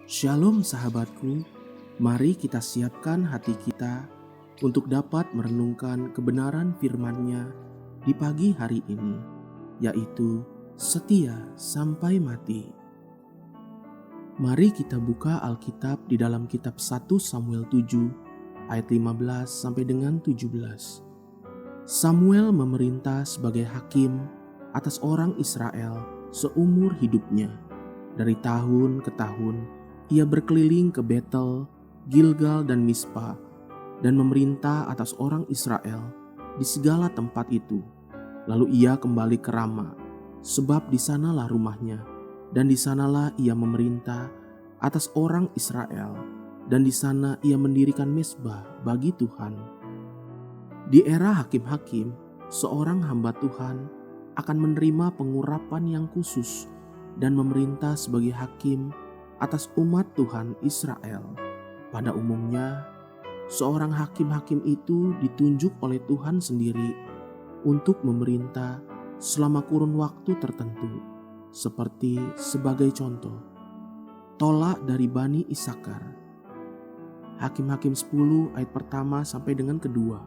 Shalom sahabatku, mari kita siapkan hati kita untuk dapat merenungkan kebenaran firman-Nya di pagi hari ini, yaitu setia sampai mati. Mari kita buka Alkitab di dalam kitab 1 Samuel 7 ayat 15 sampai dengan 17. Samuel memerintah sebagai hakim atas orang Israel seumur hidupnya. Dari tahun ke tahun, ia berkeliling ke Betel, Gilgal dan Mispa, dan memerintah atas orang Israel di segala tempat itu. Lalu ia kembali ke Rama, sebab di sanalah rumahnya, dan di sanalah ia memerintah atas orang Israel, dan di sana ia mendirikan mezbah bagi Tuhan. Di era hakim-hakim, seorang hamba Tuhan akan menerima pengurapan yang khusus dan memerintah sebagai hakim atas umat Tuhan Israel. Pada umumnya, seorang hakim-hakim itu ditunjuk oleh Tuhan sendiri untuk memerintah selama kurun waktu tertentu, seperti sebagai contoh, Tola dari Bani Isakar. Hakim-hakim 10 ayat pertama sampai dengan kedua.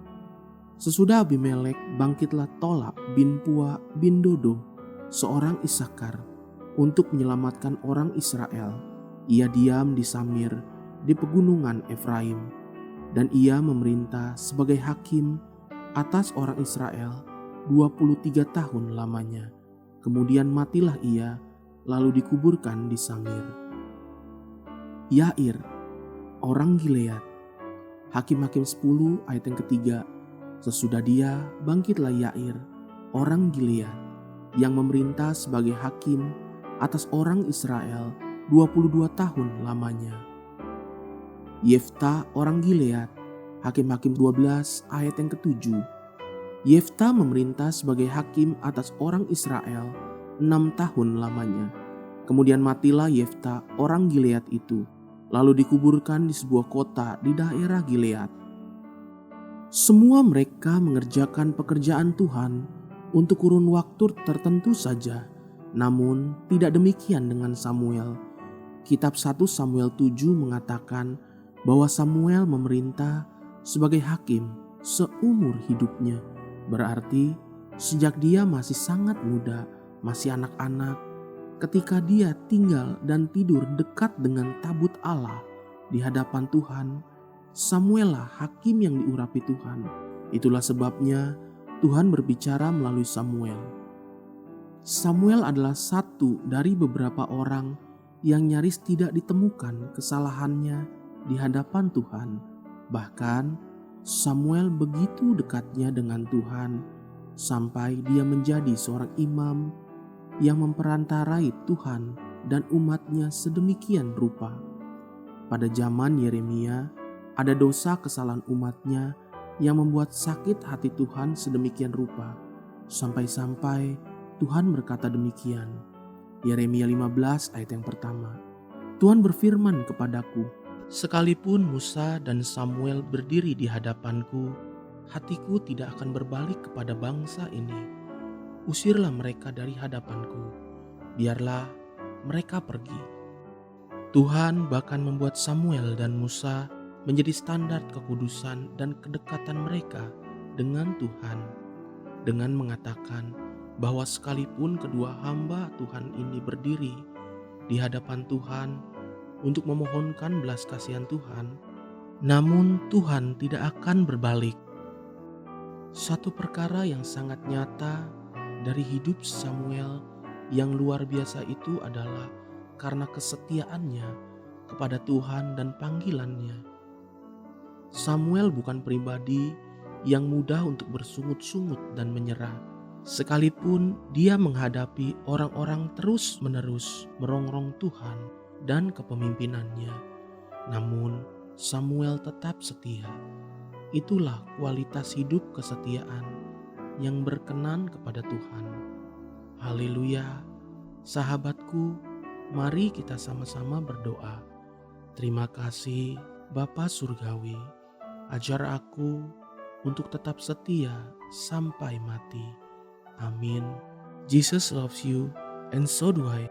Sesudah Abimelek, bangkitlah Tola bin Pua bin Dodo, seorang Isakar, untuk menyelamatkan orang Israel. Ia diam di Samir di pegunungan Efraim, dan ia memerintah sebagai hakim atas orang Israel 23 tahun lamanya. Kemudian matilah ia, lalu dikuburkan di Samir. Yair, orang Gilead. Hakim-hakim 10 ayat yang ketiga. Sesudah dia, bangkitlah Yair, orang Gilead, yang memerintah sebagai hakim atas orang Israel 22 tahun lamanya. Yefta, orang Gilead. Hakim-hakim 12 ayat yang ketujuh. Yefta memerintah sebagai hakim atas orang Israel 6 tahun lamanya. Kemudian matilah Yefta, orang Gilead itu, lalu dikuburkan di sebuah kota di daerah Gilead. Semua mereka mengerjakan pekerjaan Tuhan untuk kurun waktu tertentu saja. Namun tidak demikian dengan Samuel. Kitab 1 Samuel 7 mengatakan bahwa Samuel memerintah sebagai hakim seumur hidupnya. Berarti sejak dia masih sangat muda, masih anak-anak, ketika dia tinggal dan tidur dekat dengan tabut Allah di hadapan Tuhan, Samuel lah hakim yang diurapi Tuhan. Itulah sebabnya Tuhan berbicara melalui Samuel. Samuel adalah satu dari beberapa orang yang nyaris tidak ditemukan kesalahannya di hadapan Tuhan. Bahkan Samuel begitu dekatnya dengan Tuhan sampai dia menjadi seorang imam yang memperantarai Tuhan dan umatnya sedemikian rupa. Pada zaman Yeremia, ada dosa kesalahan umatnya yang membuat sakit hati Tuhan sedemikian rupa, sampai-sampai Tuhan berkata demikian. Yeremia 15 ayat yang pertama. Tuhan berfirman kepadaku, sekalipun Musa dan Samuel berdiri di hadapanku, hatiku tidak akan berbalik kepada bangsa ini. Usirlah mereka dari hadapanku, biarlah mereka pergi. Tuhan bahkan membuat Samuel dan Musa menjadi standar kekudusan dan kedekatan mereka dengan Tuhan, dengan mengatakan bahwa sekalipun kedua hamba Tuhan ini berdiri di hadapan Tuhan untuk memohonkan belas kasihan Tuhan, namun Tuhan tidak akan berbalik. Satu perkara yang sangat nyata dari hidup Samuel yang luar biasa itu adalah karena kesetiaannya kepada Tuhan dan panggilannya. Samuel bukan pribadi yang mudah untuk bersungut-sungut dan menyerah. Sekalipun dia menghadapi orang-orang terus-menerus merongrong Tuhan dan kepemimpinannya, namun Samuel tetap setia. Itulah kualitas hidup kesetiaan yang berkenan kepada Tuhan. Haleluya, sahabatku, mari kita sama-sama berdoa. Terima kasih Bapa Surgawi, ajar aku untuk tetap setia sampai mati. Amin. Jesus loves you and so do I.